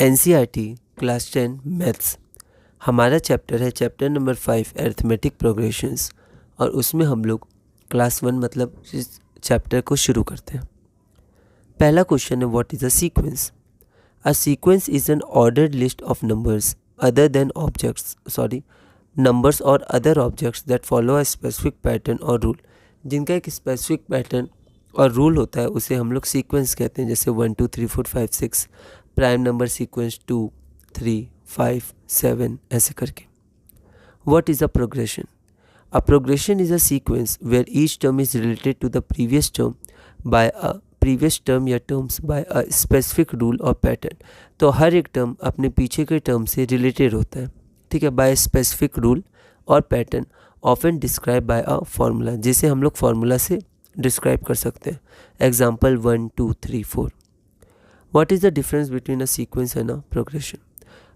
NCERT class 10 maths. हमारा chapter है chapter number 5 arithmetic progressions, और उसमें हम लोग क्लास 1 मतलब इस चैप्टर को शुरू करते हैं। पहला क्वेश्चन है what is a sequence. A sequence is an ordered list of numbers other than numbers or other objects that follow a specific pattern or rule. जिनका एक स्पेसिफिक पैटर्न और रूल होता है उसे हम लोग सीक्वेंस कहते हैं, जैसे 1 2 3 4 5 6, प्राइम नंबर सीक्वेंस 2 3 5 7 ऐसे करके। What is a progression? A progression is a sequence where each term is related to the previous term by a previous term या terms by a specific rule or pattern। तो हर एक term अपने पीछे के term से related होता है, ठीक है, बाय स्पेसिफिक रूल और pattern often describe by a formula, जिसे हम लोग फार्मूला से डिस्क्राइब कर सकते हैं। Example 1 2 3 4। What is the difference between a sequence and a progression?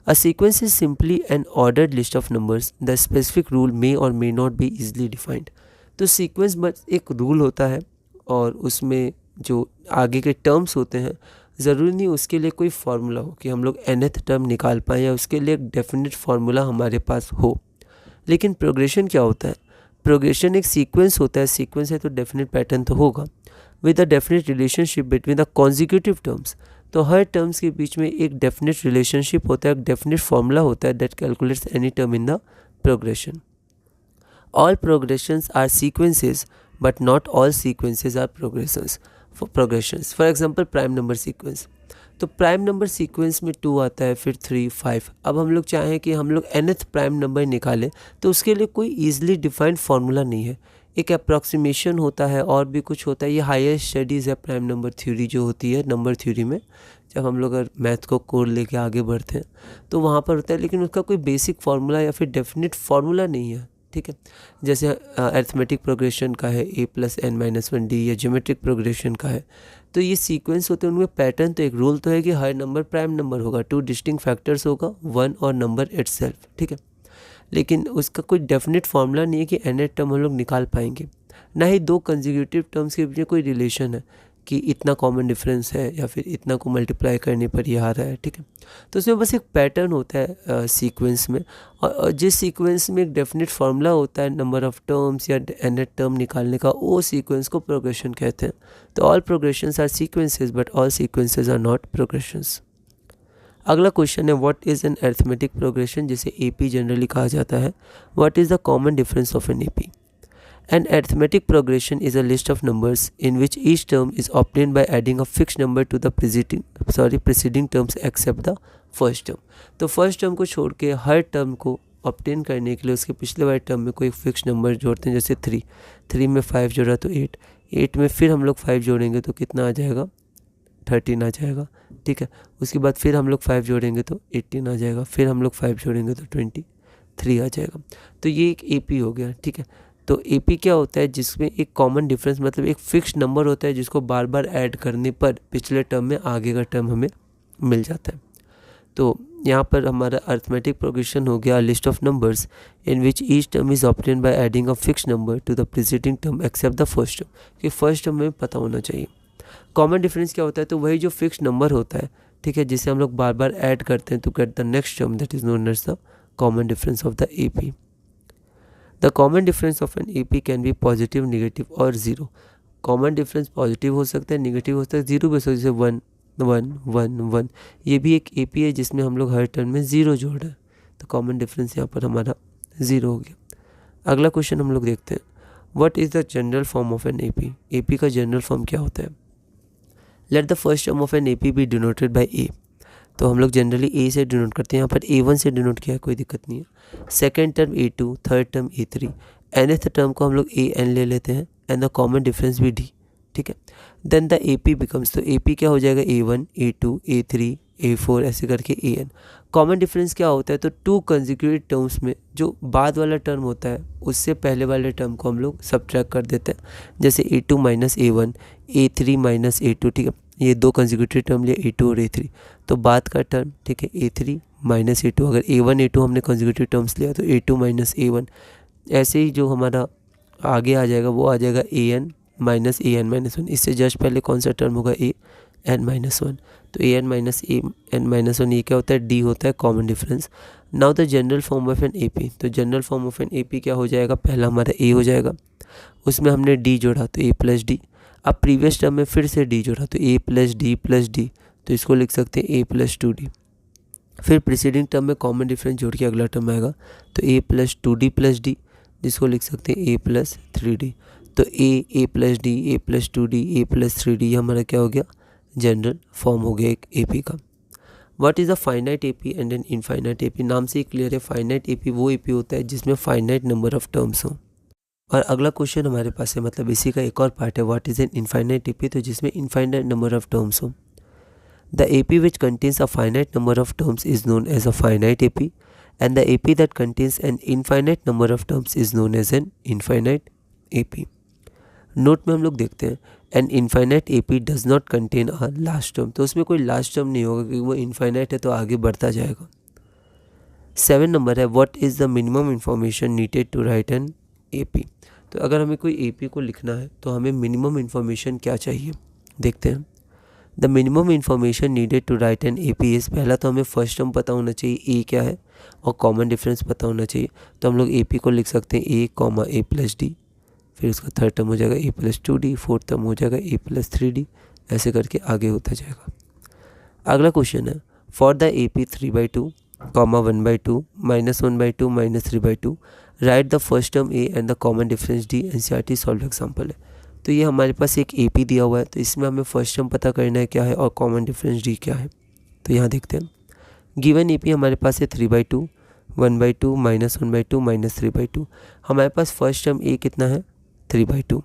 A sequence is simply an ordered list of numbers. The specific rule may or may not be easily defined। तो sequence बस एक rule होता है और उसमें जो आगे के टर्म्स होते हैं ज़रूरी नहीं उसके लिए कोई फार्मूला हो कि हम लोग nth टर्म निकाल पाएँ या उसके लिए एक डेफिनेट फार्मूला हमारे पास हो। लेकिन प्रोग्रेशन क्या होता है? प्रोग्रेशन एक सीक्वेंस होता है, सीक्वेंस है तो डेफिनेट पैटर्न तो होगा, with a definite relationship between the consecutive terms. तो हर टर्म्स के बीच में एक डेफिनेट रिलेशनशिप होता है, एक डेफिनेट फार्मूला होता है that calculates any term in the progression. All progressions are sequences but not all sequences are progressions. For example prime number sequence, तो प्राइम नंबर सीक्वेंस में 2 आता है, फिर 3 5। अब हम लोग चाहें कि हम लोग nth प्राइम नंबर निकालें तो उसके लिए कोई ईजिली डिफाइंड फार्मूला नहीं है, एक अप्रॉक्सीमेशन होता है और भी कुछ होता है। ये हायर स्टडीज़ है प्राइम नंबर थ्योरी जो होती है नंबर थ्योरी में, जब हम लोग अगर मैथ को कोर लेके आगे बढ़ते हैं तो वहाँ पर होता है, लेकिन उसका कोई बेसिक फार्मूला या फिर डेफिनेट फार्मूला नहीं है, ठीक है। जैसे अरिथमेटिक प्रोग्रेशन का है a + n - 1d, या ज्योमेट्रिक प्रोग्रेशन का है। तो ये सीक्वेंस होते हैं, उनमें पैटर्न तो एक रूल तो है कि हर नंबर प्राइम नंबर होगा, 2 डिस्टिंक्ट फैक्टर्स होगा, 1 और नंबर इटसेल्फ, ठीक है। लेकिन उसका कोई डेफिनेट फार्मूला नहीं है कि nth टर्म हम लोग निकाल पाएंगे, ना ही 2 कंसेक्यूटिव टर्म्स के बीच में कोई रिलेशन है कि इतना कॉमन डिफरेंस है या फिर इतना को मल्टीप्लाई करने पर ये आ रहा है, ठीक है। तो उसमें बस एक पैटर्न होता है सीक्वेंस में, और जिस सीक्वेंस में एक डेफिनेट फार्मूला होता है नंबर ऑफ टर्म्स या nth टर्म निकालने का, वो सीक्वेंस को प्रोग्रेशन कहते हैं। तो all progressions are sequences but all sequences are not progressions. अगला क्वेश्चन है what is an arithmetic progression, जिसे AP जनरली कहा जाता है। What is the common difference of an AP? An arithmetic progression is a list of numbers in which each term is obtained by adding a fixed number to the preceding terms except the first term। तो first term को छोड़ के हर term को obtain करने के लिए उसके पिछले वाले टर्म में कोई फिक्स नंबर जोड़ते हैं। जैसे 3 में 5 जोड़ा तो 8 में फिर हम लोग 5 जोड़ेंगे तो कितना आ जाएगा, 13 आ जाएगा, ठीक है। उसके बाद फिर हम लोग 5 जोड़ेंगे तो 18 आ जाएगा, फिर हम लोग 5 जोड़ेंगे तो 23 आ जाएगा। तो ये एक AP हो गया, ठीक है। तो AP क्या होता है, जिसमें एक कॉमन डिफरेंस मतलब एक फिक्स नंबर होता है जिसको बार बार ऐड करने पर पिछले टर्म में आगे का टर्म हमें मिल जाता है। तो यहाँ पर हमारा अरिथमेटिक प्रोग्रेशन हो गया list of numbers in which each term is obtained by adding a fix number to the preceding term except the first term, कि फर्स्ट टर्म में पता होना चाहिए। कॉमन डिफरेंस क्या होता है, तो वही जो फिक्स नंबर होता है, ठीक है, जिसे हम लोग बार बार ऐड करते हैं to get the next term, that is known as the common difference of the AP। The common difference of an AP can be positive, negative और ज़ीरो। कॉमन डिफरेंस पॉजिटिव हो सकता है, नेगेटिव हो सकता है, zero भी हो सकता है, जैसे 1 1 1 1। ये भी एक AP है जिसमें हम लोग हर टर्म में ज़ीरो जोड़ रहे हैं, तो कॉमन डिफरेंस यहाँ पर हमारा ज़ीरो हो गया। अगला क्वेश्चन हम लोग देखते हैं what is the general form of an AP। AP का जनरल फॉर्म क्या होता है? Let the first term of an AP be denoted by A। तो हम लोग जनरली A से डिनोट करते हैं, यहाँ पर A1 से डिनोट किया है, कोई दिक्कत नहीं है। Second term A2, third term A3, nth term को हम लोग AN ले लेते हैं एंड द कॉमन डिफरेंस भी D, ठीक है। देन द AP बिकम्स, तो AP क्या हो जाएगा, A1 A2 A3 A4 ऐसे करके AN। कॉमन डिफरेंस क्या होता है, तो 2 कंसेक्यूटिव टर्म्स में जो बाद वाला टर्म होता है उससे पहले वाले टर्म को हम लोग सब्ट्रैक्ट कर देते हैं, जैसे A2 - A1 A3 - A2, ठीक है। ये 2 कंसेक्यूटिव टर्म लिए A2 और A3, तो बाद का टर्म, ठीक है, A3 - A2। अगर A1 A2 हमने कंसेक्यूटिव टर्म्स लिया तो A2 - A1। ऐसे ही जो हमारा आगे आ जाएगा वो आ जाएगा AN - AN - 1। इससे जस्ट पहले कौन सा टर्म होगा, A n-1। तो a n minus a n-1 ये क्या होता है, d होता है common difference. Now the general form of an AP, तो general form of an AP क्या हो जाएगा, पहला हमारा a हो जाएगा, उसमें हमने d जोड़ा तो a प्लस डी। अब प्रीवियस टर्म में फिर से d जोड़ा तो a प्लस डी, तो इसको लिख सकते हैं a प्लस 2d। फिर प्रीसीडिंग टर्म में कॉमन डिफरेंस जोड़ के अगला टर्म आएगा तो a plus 2d plus D, जिसको लिख सकते हैं a प्लस 3d। तो a plus D, a plus 2d, a plus 3d, ये हमारा क्या हो गया, जनरल फॉर्म हो गया एक AP का। What is a finite AP and an infinite AP? नाम से ही क्लियर है, फाइनाइट AP वो AP होता है जिसमें फाइनाइट नंबर ऑफ टर्म्स हो। और अगला क्वेश्चन हमारे पास है, मतलब इसी का एक और पार्ट है, what is an infinite AP, तो जिसमें इनफाइनाइट नंबर ऑफ टर्म्स हो। The AP which contains a finite number of terms is known as a finite AP, and the AP that contains an infinite number of terms is known as an infinite AP. Note में हम लोग देखते हैं an infinite AP does not contain a last term, तो उसमें कोई last term नहीं होगा क्योंकि वो इनफाइनाइट है तो आगे बढ़ता जाएगा। 7 नंबर है, what is the minimum information needed to write an AP? तो अगर हमें कोई AP को लिखना है तो हमें मिनिमम इन्फॉर्मेशन क्या चाहिए, देखते हैं। The minimum information needed to write an AP is, पहला तो हमें फर्स्ट टर्म पता होना चाहिए a क्या है और कॉमन डिफरेंस पता होना चाहिए। तो हम लोग AP को लिख सकते हैं a प्लस डी, फिर उसका थर्ड टर्म हो जाएगा a plus 2d, fourth term हो जाएगा a प्लस 3d, ऐसे करके आगे होता जाएगा। अगला क्वेश्चन है, for the AP 3/2, 1/2, -1/2, -3/2, right the first term a and the common difference d, NCERT solve example है। तो ये हमारे पास एक AP दिया हुआ है, तो इसमें हमें फर्स्ट टर्म पता करना है क्या है और कॉमन डिफरेंस d क्या है। तो यहाँ देखते हैं, गिवन AP हमारे पास है 3/2, 1/2, -1/2, -3/2। हमारे पास फर्स्ट टर्म a कितना है, 3/2।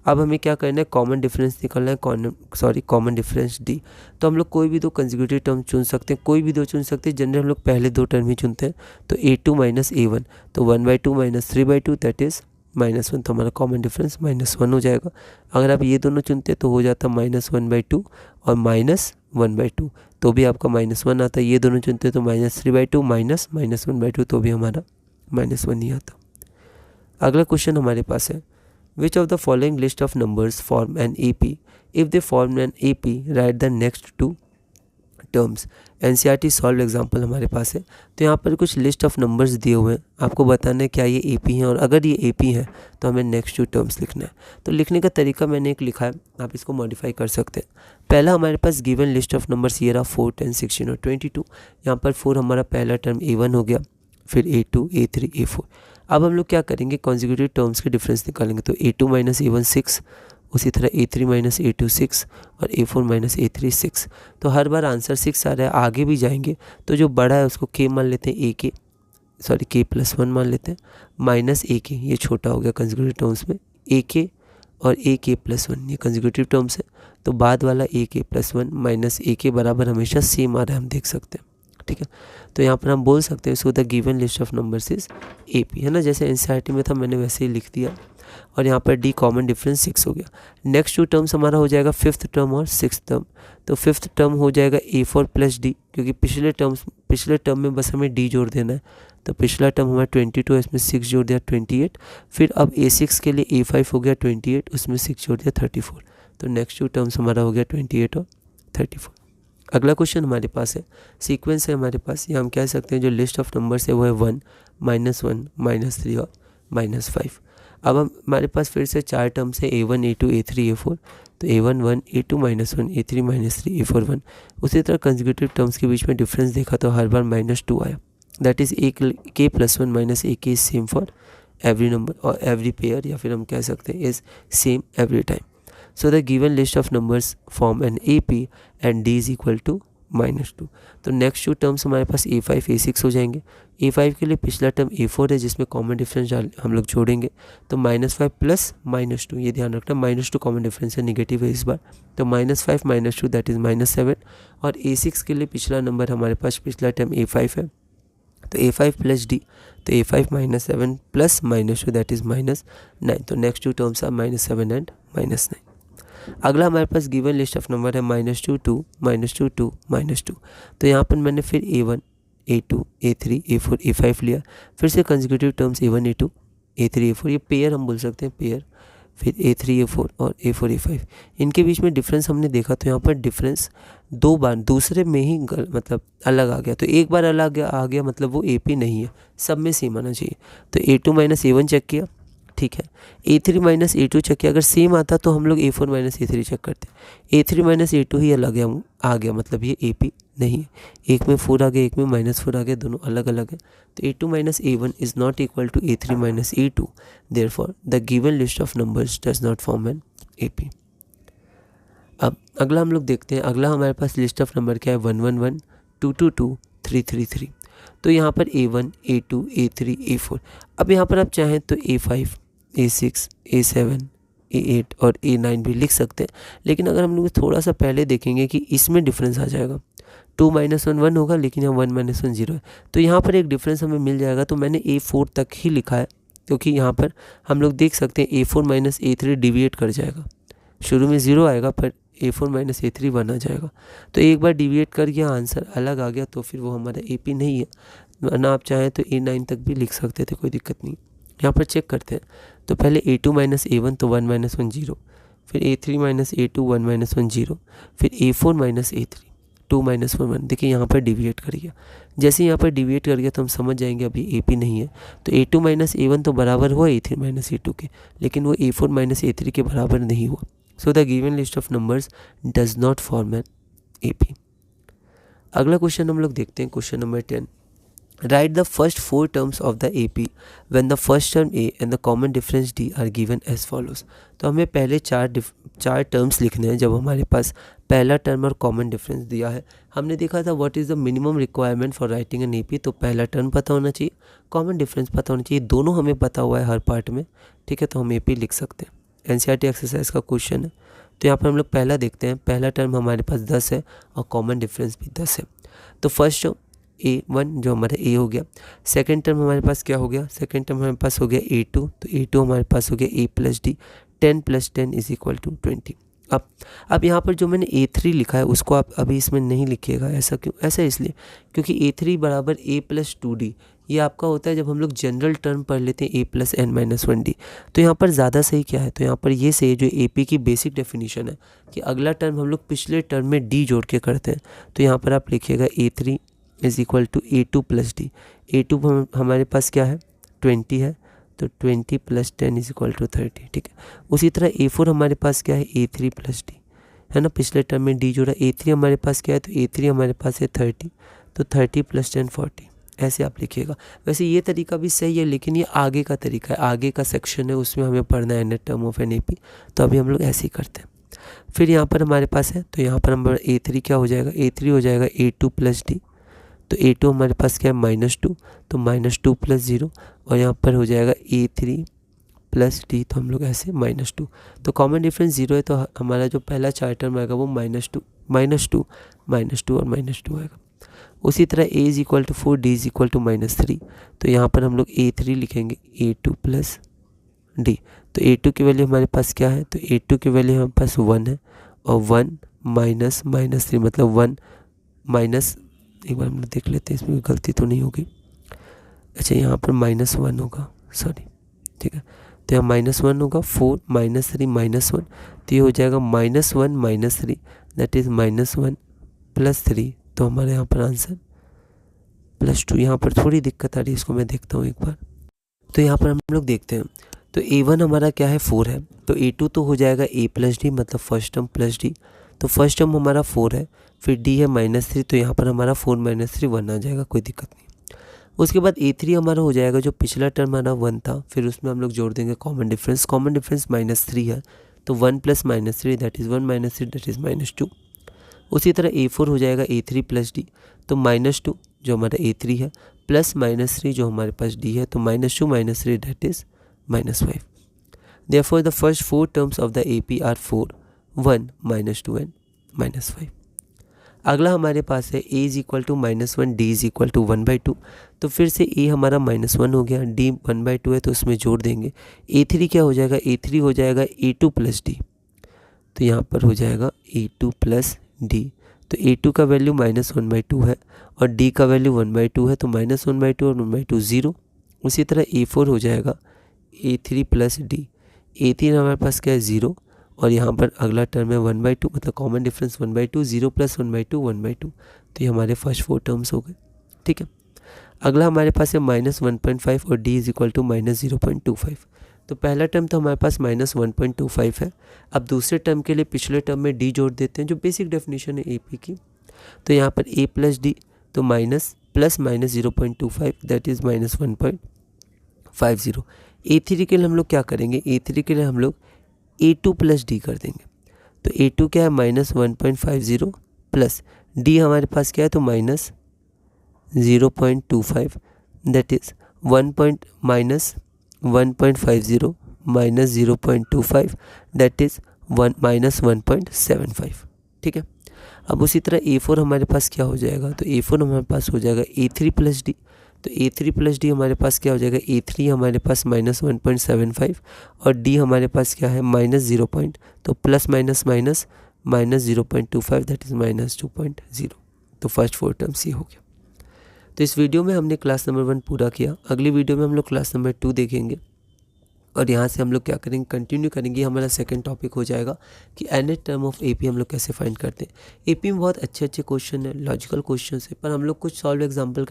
अब हमें क्या करना है, कॉमन डिफरेंस निकालना है, कॉमन डिफरेंस d। तो हम लोग कोई भी दो कंसेक्यूटिव टर्म चुन सकते हैं, कोई भी दो चुन सकते हैं, जनरली हम लोग पहले दो टर्म ही चुनते हैं। तो a2 माइनस a1, तो 1/2 माइनस 3/2 दैट इज़ -1, तो हमारा कॉमन डिफरेंस -1 हो जाएगा। अगर आप ये दोनों चुनते तो हो जाता -1/2 और -1/2, तो भी आपका -1 आता। ये दोनों चुनते तो -3/2 माइनस -1/2, तो भी हमारा -1 ही आता। अगला क्वेश्चन हमारे पास है, which of the following list of numbers form an AP, if they form an AP write the next two terms. NCERT solve example हमारे पास है। तो यहाँ पर कुछ लिस्ट ऑफ नंबर्स दिए हुए हैं, आपको बताना है क्या ये AP हैं, और अगर ये AP हैं तो हमें नेक्स्ट टू टर्म्स लिखना है। तो लिखने का तरीका मैंने एक लिखा है, आप इसको मॉडिफाई कर सकते हैं। पहला हमारे पास गिवन लिस्ट ऑफ नंबर्स ये रहा 4, 10, 16 और 22। यहाँ पर 4 हमारा पहला टर्म A1 हो गया, फिर A2, A3, A4। अब हम लोग क्या करेंगे, कॉन्जिक्यूटिव टर्म्स के डिफरेंस निकालेंगे। तो A2 माइनस A1 6, उसी तरह A3 माइनस A2 6 और A4 माइनस A3 6। तो हर बार आंसर 6 आ रहा है, आगे भी जाएंगे तो जो बड़ा है उसको K मान लेते हैं, K प्लस 1 मान लेते हैं, माइनस AK, ये छोटा हो गया कंसेक्यूटिव टर्म्स में, AK और AK प्लस 1 ये कंसेक्यूटिव टर्म्स है। तो बाद वाला AK प्लस 1 माइनस AK बराबर हमेशा सेम आ रहा है, हम देख सकते हैं, ठीक है। तो यहाँ पर हम बोल सकते हैं इसको the given list of numbers is AP, है ना, जैसे NCERT में था मैंने वैसे ही लिख दिया। और यहाँ पर D कॉमन डिफरेंस 6 हो गया। नेक्स्ट टू टर्म्स हमारा हो जाएगा 5th टर्म और 6th टर्म। तो 5th टर्म हो जाएगा A4 प्लस D, क्योंकि पिछले टर्म में बस हमें D जोड़ देना है। तो पिछला टर्म हमारा 22 है, इसमें 6 जोड़ दिया 28। फिर अब A6 के लिए A5 हो गया 28, उसमें 6 जोड़ दिया 34। तो नेक्स्ट टू टर्म्स हमारा हो गया 28 और 34। अगला क्वेश्चन हमारे पास है, सीक्वेंस है हमारे पास, ये हम कह सकते हैं जो लिस्ट ऑफ नंबर्स है वो है 1, -1, -3 और -5। अब हमारे पास फिर से 4 टर्म्स है, A1, A2, A3, A4। तो A1 1, A2 -1, A3 -3, A4 1। उसी तरह कंसेक्यूटिव टर्म्स के बीच में डिफरेंस देखा तो हर बार -2 आया, that is K plus 1 minus AK is same for every number और एवरी पेयर, या फिर हम कह सकते हैं is same every time. So the given list of numbers form an AP and D is equal to -2। तो next two terms हमारे पास A5, A6 हो जाएंगे। A5 के लिए पिछला टर्म A4 है जिसमें कॉमन डिफरेंस हम लोग जोड़ेंगे, तो -5 प्लस -2, ये ध्यान रखना -2 कॉमन डिफरेंस है, नेगेटिव है इस बार। तो -5 -2 दैट इज़ -7। और A6 के लिए पिछला नंबर हमारे पास पिछला टर्म A5 है, तो A5 प्लस D, तो A5 -7 प्लस -2 दैट इज़ -9। तो next two terms are -7 and -9। अगला हमारे पास गिवन लिस्ट ऑफ नंबर है -2, 2, -2, 2, -2। तो यहाँ पर मैंने फिर A1, A2, A3, A4, A5 लिया। फिर से consecutive terms A1, A2, A3, A4, ये पेयर हम बोल सकते हैं पेयर। फिर A3 A4 और A4 A5। इनके बीच में डिफरेंस हमने देखा तो यहाँ पर डिफरेंस 2 बार दूसरे में ही मतलब अलग आ गया। तो एक बार अलग आ गया मतलब वो AP नहीं है, सब में सेम आना चाहिए। तो A2 माइनस A1 चेक किया, ठीक है। A3 माइनस A2 चेक किया, अगर सेम आता तो हम लोग A4 माइनस A3 चेक करते। A3 माइनस A2 ही अलग आ गया मतलब ये AP नहीं है। एक में 4 आ गया, एक में -4 आ गया, दोनों अलग अलग है। तो A2 minus A1 is not equal to A3 minus A2, therefore the given list of numbers does not form an AP। अब अगला हम लोग देखते हैं, अगला हमारे पास लिस्ट ऑफ नंबर क्या है, 1 1 1 2 2 2 3 3 3। तो यहाँ पर A1 A2 A3 A4। अब यहाँ पर आप चाहें तो A5 A6 A7 A8 और A9 भी लिख सकते हैं, लेकिन अगर हम लोग थोड़ा सा पहले देखेंगे कि इसमें डिफरेंस आ जाएगा। 2 -1 1 होगा, लेकिन यहाँ 1 -1 0 है, तो यहाँ पर एक डिफरेंस हमें मिल जाएगा। तो मैंने A4 तक ही लिखा है, क्योंकि यहाँ पर हम लोग देख सकते हैं A4 माइनस A3 डिविएट कर जाएगा। शुरू में 0 आएगा पर A4 माइनस A3 1 आ जाएगा। तो एक बार डिविएट कर गया, आंसर अलग आ गया, तो फिर वो हमारा AP नहीं है। वरना आप चाहें तो A9 तक भी लिख सकते थे, कोई दिक्कत नहीं। यहाँ पर चेक करते हैं, तो पहले A2 माइनस A1 तो 1 -1 0, फिर A3 माइनस A2 1 -1 0, फिर A4 माइनस A3 2 -1 1। देखिए यहाँ पर डिविएट कर गया, जैसे यहाँ पर डिविएट कर गया तो हम समझ जाएंगे अभी AP नहीं है। तो A2 माइनस A1 तो बराबर हुआ A3 माइनस A2 के, लेकिन वो A4 माइनस A3 के बराबर नहीं हुआ। So the given list of numbers does not form an AP। अगला क्वेश्चन हम लोग देखते हैं, question number 10। Write the first 4 terms of the AP when the first term A and the common difference D are given as follows। तो हमें पहले चार terms लिखने हैं जब हमारे पास पहला टर्म और कॉमन डिफरेंस दिया है। हमने देखा था what is the minimum requirement for writing an AP। तो पहला टर्म पता होना चाहिए, कॉमन डिफरेंस पता होना चाहिए, दोनों हमें पता हुआ है हर पार्ट में, ठीक है। तो हम AP लिख सकते हैं। NCERT एक्सरसाइज का क्वेश्चन है। तो यहाँ पर हम लोग पहला देखते हैं, पहला टर्म हमारे पास 10 है और कॉमन डिफरेंस भी 10 है। तो फर्स्ट A1 जो हमारा A हो गया। सेकंड टर्म हमारे पास क्या हो गया, सेकंड टर्म हमारे पास हो गया A2, तो A2 हमारे पास हो गया A plus D। 10 + 10 is equal to 20। अब यहाँ पर जो मैंने A3 लिखा है उसको आप अभी इसमें नहीं लिखिएगा। ऐसा क्यों, ऐसा इसलिए क्योंकि A3 बराबर A प्लस 2D ये आपका होता है जब हम लोग जनरल टर्म पढ़ लेते हैं A plus n minus 1D। तो यहाँ पर ज़्यादा सही क्या है, तो यहाँ पर ये सही है जो AP की बेसिक डेफिनेशन है कि अगला टर्म हम लोग पिछले टर्म में D जोड़ के करते हैं। तो यहाँ पर आप लिखिएगा A3 is equal to A2 plus D। A2 हमारे पास क्या है, 20 है, तो 20 + 10 इज इक्वल टू 30, ठीक है। उसी तरह A4 हमारे पास क्या है, A3 प्लस D है ना, पिछले टर्म में D जोड़ा। A3 हमारे पास क्या है, तो A3 हमारे पास है 30, तो 30 + 10 40, ऐसे आप लिखिएगा। वैसे ये तरीका भी सही है, लेकिन ये आगे का तरीका है, आगे का सेक्शन है, उसमें हमें पढ़ना है nth term of an AP। तो अभी हम लोग ऐसे ही करते हैं। फिर यहाँ पर हमारे पास है, तो यहाँ पर हमारा A3 क्या हो जाएगा, A3 हो जाएगा A2 प्लस D। तो A2 हमारे पास क्या है, -2, तो -2 + 0, और यहाँ पर हो जाएगा A3 प्लस D, तो हम लोग ऐसे -2। तो कॉमन डिफरेंस 0 है, तो हमारा जो पहला 4 टर्म आएगा वो -2 और -2 आएगा। उसी तरह A is equal to 4, D is equal to -3, तो यहाँ पर हम लोग A3 लिखेंगे A2 प्लस D। तो A2 की वैल्यू हमारे पास क्या है, तो A2 की वैल्यू हमारे पास 1 है, और 1 माइनस -3 मतलब 1 माइनस, एक बार हम लोग देख लेते हैं इसमें गलती तो नहीं होगी। अच्छा यहाँ पर -1 होगा, सॉरी, ठीक है। तो यहाँ -1 होगा, 4 -3 -1, तो ये हो जाएगा -1 -3 दैट इज़ -1 + 3। तो हमारे यहाँ पर आंसर +2। यहाँ पर थोड़ी दिक्कत आ रही है, इसको मैं देखता हूँ एक बार। तो यहाँ पर हम लोग देखते हैं, तो A1 हमारा क्या है, 4 है, तो A2 तो हो जाएगा A प्लस D मतलब फर्स्ट टर्म प्लस D। तो फर्स्ट टर्म हमारा 4 है, फिर D है -3, तो यहाँ पर हमारा 4 - 3 1 आ जाएगा, कोई दिक्कत नहीं। उसके बाद A3 हमारा हो जाएगा, जो पिछला टर्म हमारा 1 था, फिर उसमें हम लोग जोड़ देंगे कॉमन डिफरेंस। कॉमन डिफरेंस -3 है, तो 1 + -3 दैट इज़ 1 - 3 दैट इज़ -2। उसी तरह A4 हो जाएगा A3 प्लस D, तो -2 जो हमारा A3 है प्लस -3 जो हमारे पास D है, तो -2 - 3 that is -5। Therefore the first 4 terms of the AP are 4, 1, -2 and -5। अगला हमारे पास है A is equal to -1, D is equal to 1/2। तो फिर से A हमारा -1 हो गया, D 1/2 है, तो उसमें जोड़ देंगे। A3 क्या हो जाएगा, A3 हो जाएगा A2 प्लस D, तो यहाँ पर हो जाएगा A2 प्लस D। तो A2 का वैल्यू -1/2 है और D का वैल्यू 1/2 है, तो -1/2 और 1/2 0। उसी तरह A4 हो जाएगा A3 प्लस D। A3 हमारे पास क्या है 0, और यहाँ पर अगला टर्म है 1/2, मतलब कॉमन डिफरेंस 1/2, 0 + 1/2 1/2। तो ये हमारे फर्स्ट 4 टर्म्स हो गए। ठीक है, अगला हमारे पास है -1.5 और d = -0.25। तो पहला टर्म तो हमारे पास -1.25 है। अब दूसरे टर्म के लिए पिछले टर्म में d जोड़ देते हैं, जो बेसिक डेफिनेशन है AP की। तो यहाँ पर a + d, तो minus plus -0.25 that is -1.50। A3 के लिए हम लोग क्या करेंगे, A3 के लिए हम लोग A2 + d कर देंगे। तो A2 क्या है -1.50 प्लस d हमारे पास क्या है, तो -0.25 दैट इज़ -1.50 -0.25 दैट इज़ -1.75। ठीक है, अब उसी तरह A4 हमारे पास क्या हो जाएगा, तो A4 हमारे पास हो जाएगा A3 + d। तो A3 + d हमारे पास क्या हो जाएगा, A3 हमारे पास -1.75 और d हमारे पास क्या है -0. तो plus minus minus -0.25 that is -2.0। तो फर्स्ट 4 टर्म्स ये हो गया। तो इस वीडियो में हमने क्लास नंबर 1 पूरा किया। अगली वीडियो में हम लोग क्लास नंबर 2 देखेंगे, और यहाँ से हम लोग क्या करेंगे, कंटिन्यू करेंगे। हमारा सेकंड टॉपिक हो जाएगा कि nth टर्म ऑफ AP हम लोग कैसे फाइंड करते हैं। AP में बहुत अच्छे अच्छे क्वेश्चन है, लॉजिकल क्वेश्चन है, पर हम लोग कुछ सॉल्व एग्जाम्पल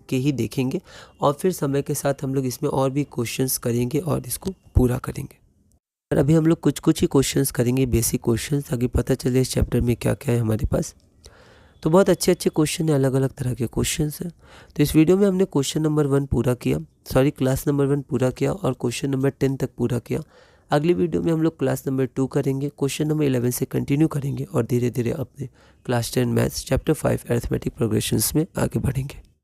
के ही देखेंगे, और फिर समय के साथ हम लोग इसमें और भी क्वेश्चंस करेंगे और इसको पूरा करेंगे। और अभी हम लोग कुछ ही क्वेश्चंस करेंगे, बेसिक क्वेश्चन, ताकि पता चले इस चैप्टर में क्या क्या है हमारे पास। तो बहुत अच्छे अच्छे क्वेश्चन है, अलग अलग तरह के क्वेश्चंस हैं। तो इस वीडियो में हमने क्वेश्चन नंबर 1 पूरा किया, क्लास नंबर 1 पूरा किया, और क्वेश्चन नंबर 10 तक पूरा किया। अगली वीडियो में हम लोग क्लास नंबर 2 करेंगे, क्वेश्चन नंबर 11 से कंटिन्यू करेंगे, और धीरे धीरे अपने class 10 maths chapter 5 arithmetic progressions में आगे बढ़ेंगे।